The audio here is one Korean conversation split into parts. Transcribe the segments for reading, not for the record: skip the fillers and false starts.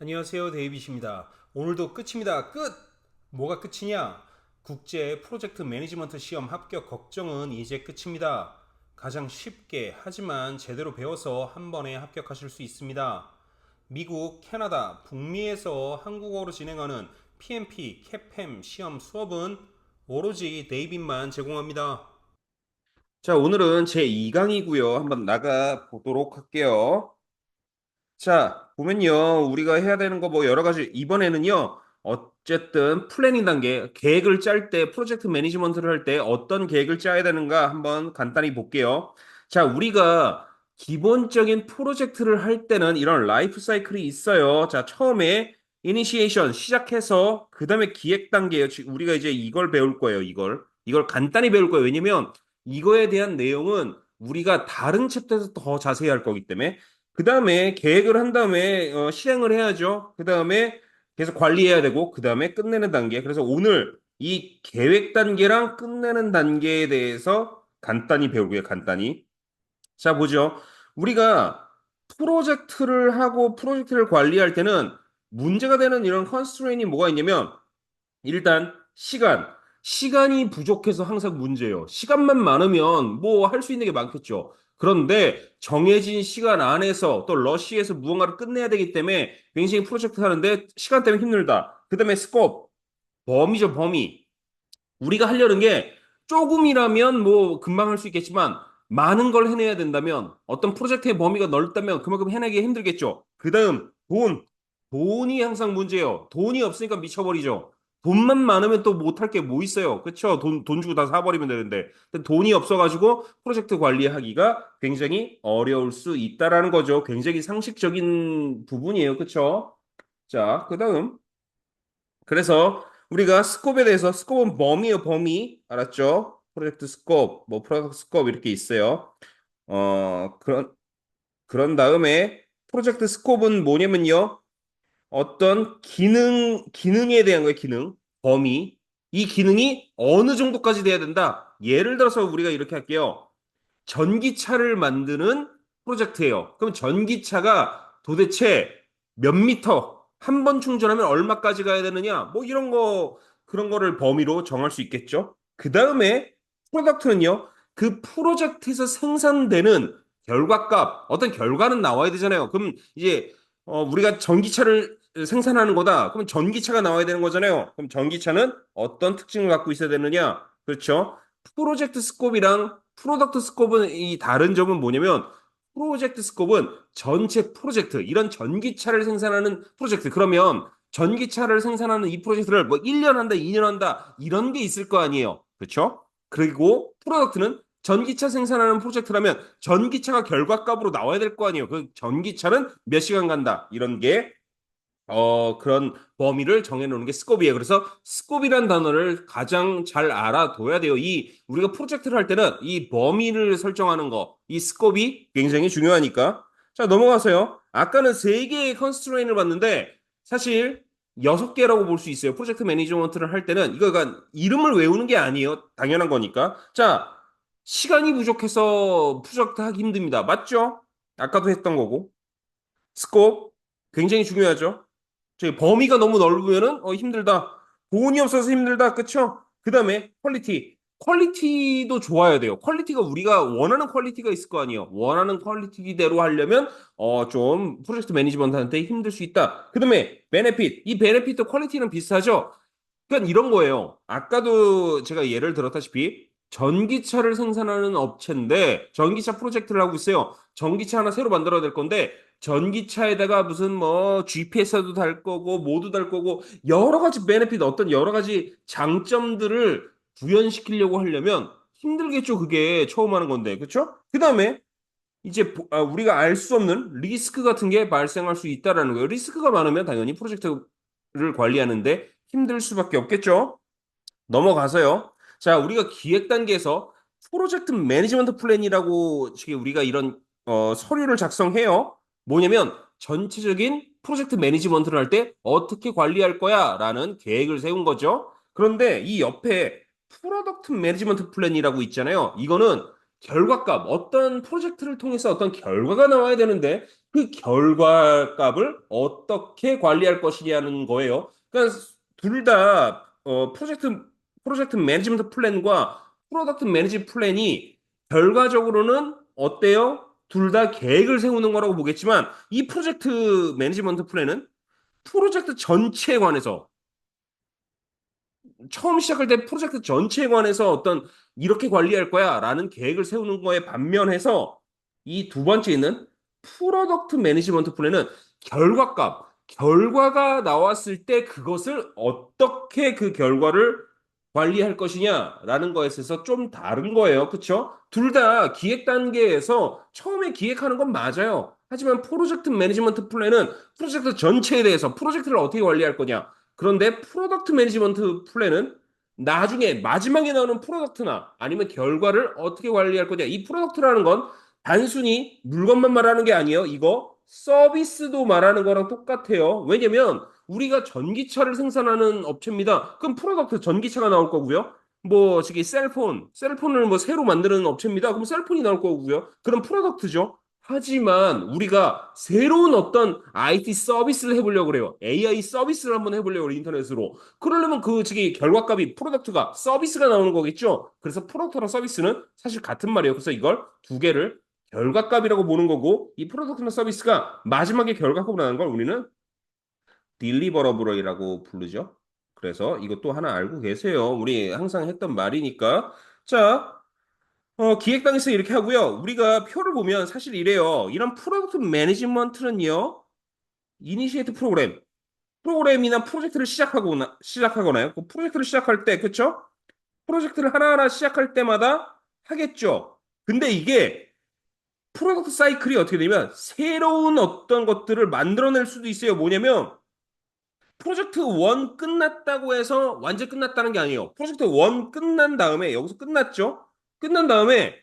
안녕하세요, 데이빗입니다. 오늘도 끝입니다. 끝! 뭐가 끝이냐? 국제 프로젝트 매니지먼트 시험 합격 걱정은 이제 끝입니다. 가장 쉽게 하지만 제대로 배워서 한 번에 합격하실 수 있습니다. 미국, 캐나다, 북미에서 한국어로 진행하는 PMP, CAPM 시험 수업은 오로지 데이빗만 제공합니다. 자, 오늘은 제 2강이고요. 한번 나가 보도록 할게요. 자, 보면요. 우리가 해야 되는 거 뭐 여러 가지, 이번에는요. 어쨌든 플래닝 단계, 계획을 짤 때, 프로젝트 매니지먼트를 할 때 어떤 계획을 짜야 되는가 한번 간단히 볼게요. 자, 우리가 기본적인 프로젝트를 할 때는 이런 라이프 사이클이 있어요. 자, 처음에 이니시에이션 시작해서 그다음에 기획 단계예요. 우리가 이제 이걸 배울 거예요. 이걸 간단히 배울 거예요. 왜냐면 이거에 대한 내용은 우리가 다른 챕터에서 더 자세히 할 거기 때문에 그 다음에 계획을 한 다음에 실행을 해야죠. 그 다음에 계속 관리해야 되고 그 다음에 끝내는 단계. 그래서 오늘 이 계획 단계랑 끝내는 단계에 대해서 간단히 배우고요. 간단히. 자, 보죠. 우리가 프로젝트를 하고 프로젝트를 관리할 때는 문제가 되는 이런 컨스트레인이 뭐가 있냐면 일단 시간. 시간이 부족해서 항상 문제예요. 시간만 많으면 뭐 할 수 있는 게 많겠죠. 그런데 정해진 시간 안에서 또 러시에서 무언가를 끝내야 되기 때문에 굉장히 프로젝트 하는데 시간 때문에 힘들다. 그다음에 스코프, 범위죠, 범위. 우리가 하려는 게 조금이라면 뭐 금방 할 수 있겠지만 많은 걸 해내야 된다면 어떤 프로젝트의 범위가 넓다면 그만큼 해내기 힘들겠죠. 그다음 돈. 돈이 항상 문제예요. 돈이 없으니까 미쳐버리죠. 돈만 많으면 또 못할 게 뭐 있어요. 그쵸? 돈 주고 다 사버리면 되는데. 근데 돈이 없어가지고 프로젝트 관리하기가 굉장히 어려울 수 있다라는 거죠. 굉장히 상식적인 부분이에요. 그쵸? 자, 그다음. 그래서 우리가 스콥에 대해서 스콥은 범위예요, 범위. 알았죠? 프로젝트 스콥, 뭐 프로젝트 스콥 이렇게 있어요. 그런 다음에 프로젝트 스콥은 뭐냐면요. 어떤 기능에 대한 거예요, 기능. 범위. 이 기능이 어느 정도까지 돼야 된다. 예를 들어서 우리가 이렇게 할게요. 전기차를 만드는 프로젝트예요. 그럼 전기차가 도대체 몇 미터, 한 번 충전하면 얼마까지 가야 되느냐? 뭐 이런 거, 그런 거를 범위로 정할 수 있겠죠. 그 다음에 프로덕트는요, 그 프로젝트에서 생산되는 결과값, 어떤 결과는 나와야 되잖아요. 그럼 이제, 우리가 전기차를 생산하는 거다. 그럼 전기차가 나와야 되는 거잖아요. 그럼 전기차는 어떤 특징을 갖고 있어야 되느냐? 그렇죠. 프로젝트 스콥이랑 프로덕트 스콥은 이 다른 점은 뭐냐면 프로젝트 스콥은 전체 프로젝트 이런 전기차를 생산하는 프로젝트 그러면 전기차를 생산하는 이 프로젝트를 뭐 1년 한다, 2년 한다 이런 게 있을 거 아니에요. 그렇죠? 그리고 프로덕트는 전기차 생산하는 프로젝트라면 전기차가 결과값으로 나와야 될 거 아니에요. 그 전기차는 몇 시간 간다. 이런 게 그런 범위를 정해놓는 게 스콥이에요. 그래서 스콥이란 단어를 가장 잘 알아둬야 돼요. 우리가 프로젝트를 할 때는 이 범위를 설정하는 거, 이 스콥이 굉장히 중요하니까. 자, 넘어가세요. 아까는 세 개의 컨스트레인을 봤는데, 사실 여섯 개라고 볼 수 있어요. 프로젝트 매니지먼트를 할 때는, 이거 이름을 외우는 게 아니에요. 당연한 거니까. 자, 시간이 부족해서 프로젝트 하기 힘듭니다. 맞죠? 아까도 했던 거고. 스콥, 굉장히 중요하죠. 저기 범위가 너무 넓으면은 힘들다. 돈이 없어서 힘들다. 그쵸? 그 다음에 퀄리티. 퀄리티도 좋아야 돼요. 퀄리티가 우리가 원하는 퀄리티가 있을 거 아니에요. 원하는 퀄리티대로 하려면 좀 프로젝트 매니지먼트한테 힘들 수 있다. 그 다음에 베네핏. 이 베네핏도 퀄리티는 비슷하죠. 그러니까 이런 거예요. 아까도 제가 예를 들었다시피 전기차를 생산하는 업체인데 전기차 프로젝트를 하고 있어요. 전기차 하나 새로 만들어야 될 건데 전기차에다가 무슨 뭐 GPS도 달 거고 모두 달 거고 여러 가지 베네핏 어떤 여러 가지 장점들을 구현시키려고 하려면 힘들겠죠. 그게 처음 하는 건데. 그렇죠? 그다음에 이제 우리가 알 수 없는 리스크 같은 게 발생할 수 있다라는 거예요. 리스크가 많으면 당연히 프로젝트를 관리하는데 힘들 수밖에 없겠죠. 넘어가서요. 자, 우리가 기획 단계에서 프로젝트 매니지먼트 플랜이라고 지금 우리가 이런 서류를 작성해요. 뭐냐면 전체적인 프로젝트 매니지먼트를 할 때 어떻게 관리할 거야라는 계획을 세운 거죠. 그런데 이 옆에 프로덕트 매니지먼트 플랜이라고 있잖아요. 이거는 결과값, 어떤 프로젝트를 통해서 어떤 결과가 나와야 되는데 그 결과값을 어떻게 관리할 것이냐는 거예요. 그러니까 둘 다 프로젝트 매니지먼트 플랜과 프로덕트 매니지 플랜이 결과적으로는 어때요? 둘 다 계획을 세우는 거라고 보겠지만 이 프로젝트 매니지먼트 플랜은 프로젝트 전체에 관해서 처음 시작할 때 프로젝트 전체에 관해서 어떤 이렇게 관리할 거야 라는 계획을 세우는 거에 반면해서 이 두 번째 있는 프로덕트 매니지먼트 플랜은 결과가 나왔을 때 그것을 어떻게 그 결과를 관리할 것이냐라는 거에 있어서 좀 다른 거예요. 그쵸? 둘 다 기획 단계에서 처음에 기획하는 건 맞아요. 하지만 프로젝트 매니지먼트 플랜은 프로젝트 전체에 대해서 프로젝트를 어떻게 관리할 거냐. 그런데 프로덕트 매니지먼트 플랜은 나중에 마지막에 나오는 프로덕트나 아니면 결과를 어떻게 관리할 거냐. 이 프로덕트라는 건 단순히 물건만 말하는 게 아니에요. 이거 서비스도 말하는 거랑 똑같아요. 왜냐면 우리가 전기차를 생산하는 업체입니다. 그럼 프로덕트 전기차가 나올 거고요. 뭐 저기 셀폰을 뭐 새로 만드는 업체입니다. 그럼 셀폰이 나올 거고요. 그럼 프로덕트죠. 하지만 우리가 새로운 어떤 IT 서비스를 해보려고 그래요. AI 서비스를 한번 해보려고 그래요. 인터넷으로. 그러려면 그 저기 결과값이 프로덕트가 서비스가 나오는 거겠죠. 그래서 프로덕트랑 서비스는 사실 같은 말이에요. 그래서 이걸 두 개를 결과값이라고 보는 거고 이 프로덕트나 서비스가 마지막에 결과값으로 나는 걸 우리는 딜리버러블이라고 부르죠. 그래서 이것도 하나 알고 계세요. 우리 항상 했던 말이니까. 자, 기획당에서 이렇게 하고요. 우리가 표를 보면 사실 이래요. 이런 프로덕트 매니지먼트는요. 이니시에이트 프로그램이나 프로젝트를 시작하거나요. 그 프로젝트를 시작할 때, 그쵸? 프로젝트를 하나하나 시작할 때마다 하겠죠. 근데 이게 프로덕트 사이클이 어떻게 되면 새로운 어떤 것들을 만들어낼 수도 있어요. 뭐냐면 프로젝트 1 끝났다고 해서 완전 끝났다는 게 아니에요. 프로젝트 1 끝난 다음에 여기서 끝났죠. 끝난 다음에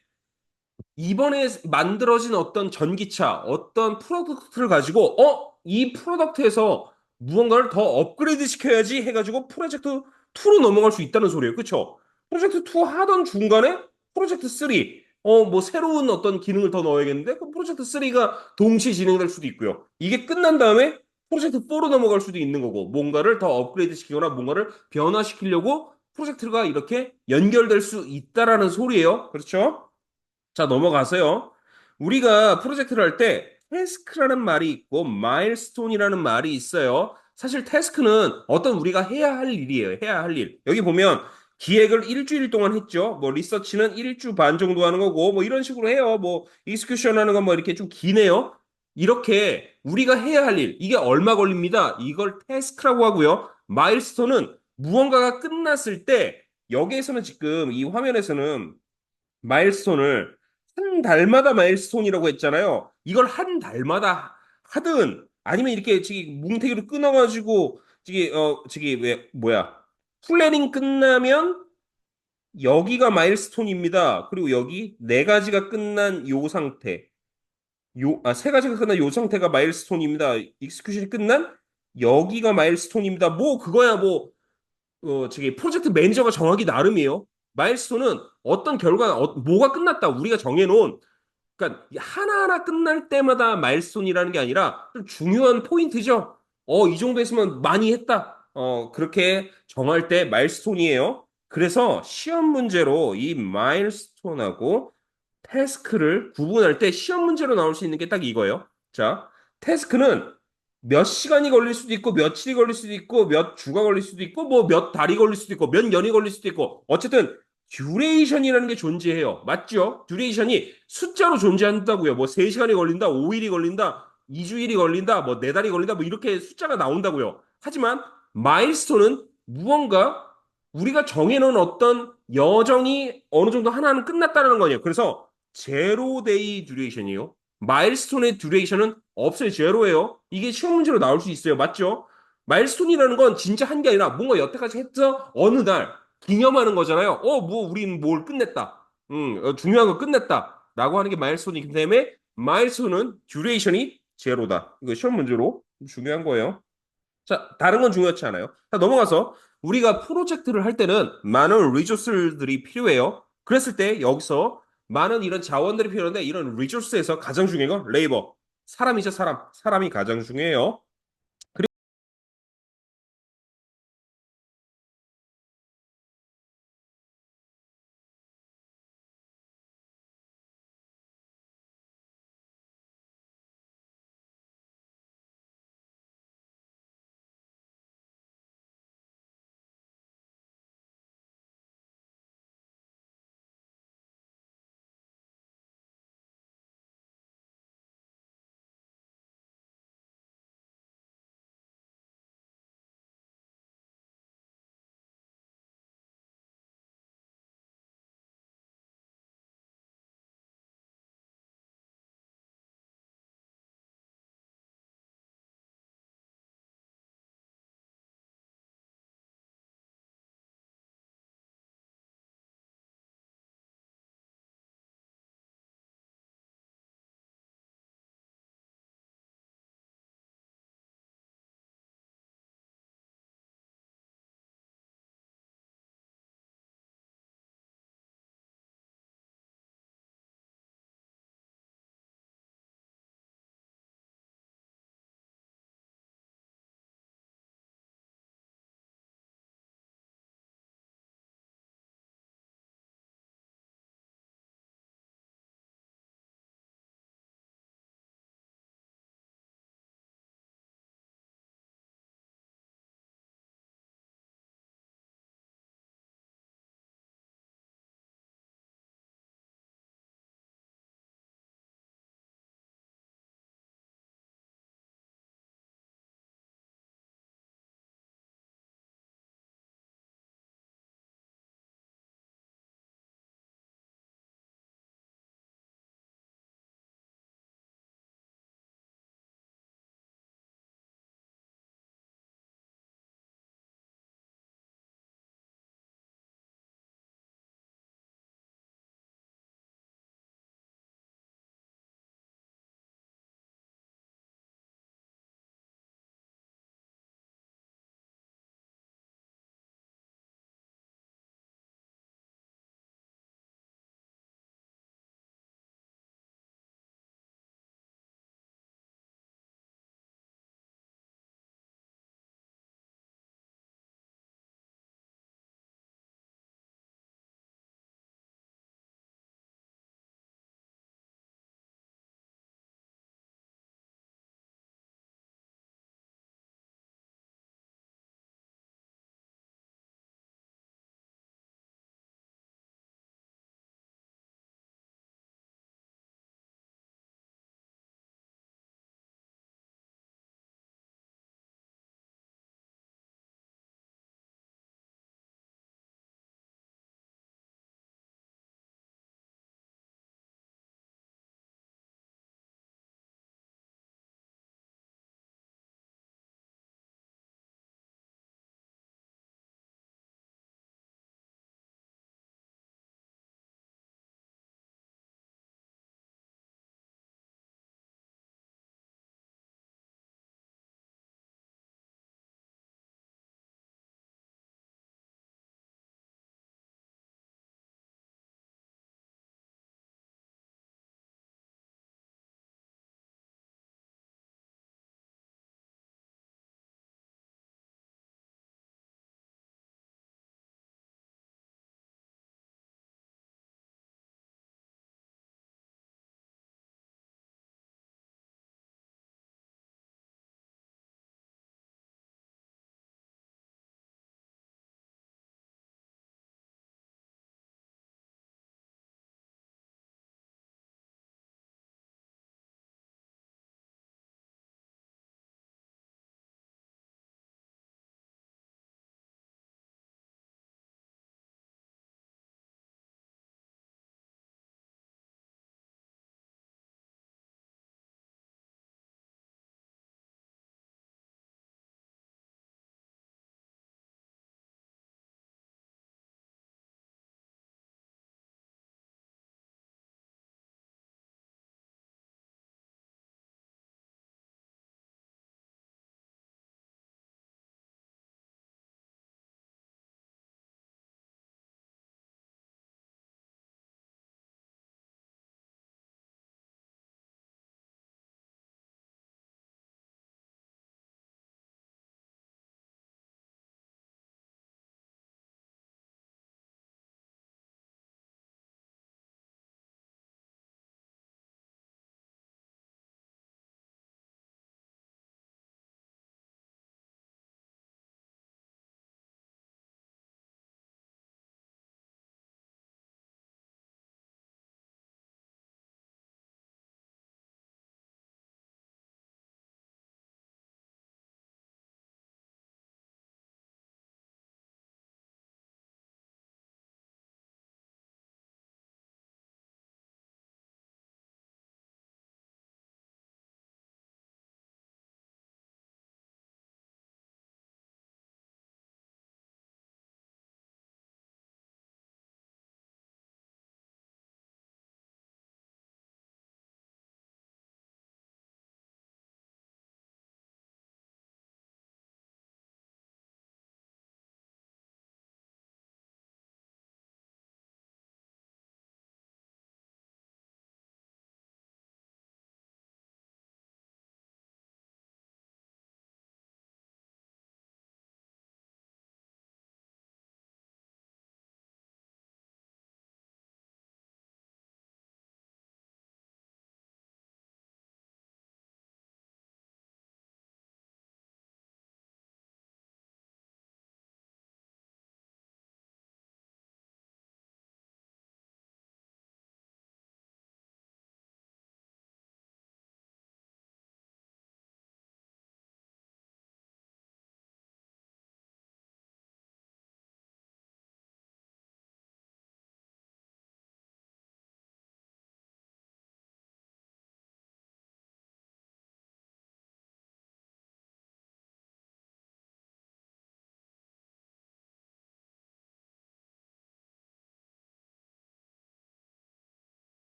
이번에 만들어진 어떤 전기차, 어떤 프로덕트를 가지고 이 프로덕트에서 무언가를 더 업그레이드 시켜야지 해가지고 프로젝트 2로 넘어갈 수 있다는 소리예요. 그쵸? 프로젝트 2 하던 중간에 프로젝트 3, 뭐 새로운 어떤 기능을 더 넣어야겠는데 그 프로젝트 3가 동시에 진행될 수도 있고요. 이게 끝난 다음에 프로젝트 4로 넘어갈 수도 있는 거고 뭔가를 더 업그레이드 시키거나 뭔가를 변화시키려고 프로젝트가 이렇게 연결될 수 있다라는 소리예요. 그렇죠? 자, 넘어가세요. 우리가 프로젝트를 할 때 태스크라는 말이 있고 마일스톤이라는 말이 있어요. 사실 태스크는 어떤 우리가 해야 할 일이에요. 해야 할 일. 여기 보면 기획을 일주일 동안 했죠. 뭐 리서치는 일주 반 정도 하는 거고 뭐 이런 식으로 해요. 뭐 익스큐션 하는 건 뭐 이렇게 좀 기네요. 이렇게 우리가 해야 할 일. 이게 얼마 걸립니다. 이걸 태스크라고 하고요. 마일스톤은 무언가가 끝났을 때 여기에서는 지금 이 화면에서는 마일스톤을 한 달마다 마일스톤이라고 했잖아요. 이걸 한 달마다 하든 아니면 이렇게 저기 뭉태기로 끊어가지고 저기 왜 뭐야 플래닝 끝나면 여기가 마일스톤입니다. 그리고 여기 네 가지가 끝난 요 상태, 세 가지가 끝난 요 상태가 마일스톤입니다. 익스큐션이 끝난 여기가 마일스톤입니다. 뭐 그거야 뭐 저기 프로젝트 매니저가 정하기 나름이에요. 마일스톤은 어떤 결과가 뭐가 끝났다 우리가 정해놓은 그러니까 하나하나 끝날 때마다 마일스톤이라는 게 아니라 좀 중요한 포인트죠. 이 정도 했으면 많이 했다. 그렇게 정할 때 마일스톤이에요. 그래서 시험 문제로 이 마일스톤하고 태스크를 구분할 때 시험 문제로 나올 수 있는 게 딱 이거예요. 자, 태스크는 몇 시간이 걸릴 수도 있고 며칠이 걸릴 수도 있고 몇 주가 걸릴 수도 있고 뭐 몇 달이 걸릴 수도 있고 몇 년이 걸릴 수도 있고 어쨌든 듀레이션이라는 게 존재해요. 맞죠? 듀레이션이 숫자로 존재한다고요. 뭐 3시간이 걸린다, 5일이 걸린다, 2주일이 걸린다, 뭐 4달이 걸린다, 뭐 이렇게 숫자가 나온다고요. 하지만 마일스톤은 무언가 우리가 정해놓은 어떤 여정이 어느 정도 하나는 끝났다는 거예요. 그래서 제로 데이 듀레이션이에요. 마일스톤의 듀레이션은 없어요. 제로예요. 이게 시험 문제로 나올 수 있어요. 맞죠? 마일스톤이라는 건 진짜 한 게 아니라 뭔가 여태까지 했어 어느 날 기념하는 거잖아요. 뭐 우리는 뭘 끝냈다. 중요한 거 끝냈다. 라고 하는 게 마일스톤이기 때문에 마일스톤은 듀레이션이 제로다. 이거 시험 문제로 중요한 거예요. 자, 다른 건 중요하지 않아요. 자, 넘어가서 우리가 프로젝트를 할 때는 많은 리소스들이 필요해요. 그랬을 때 여기서 많은 이런 자원들이 필요한데 이런 리소스에서 가장 중요한 건 레이버. 사람이죠, 사람. 사람이 가장 중요해요.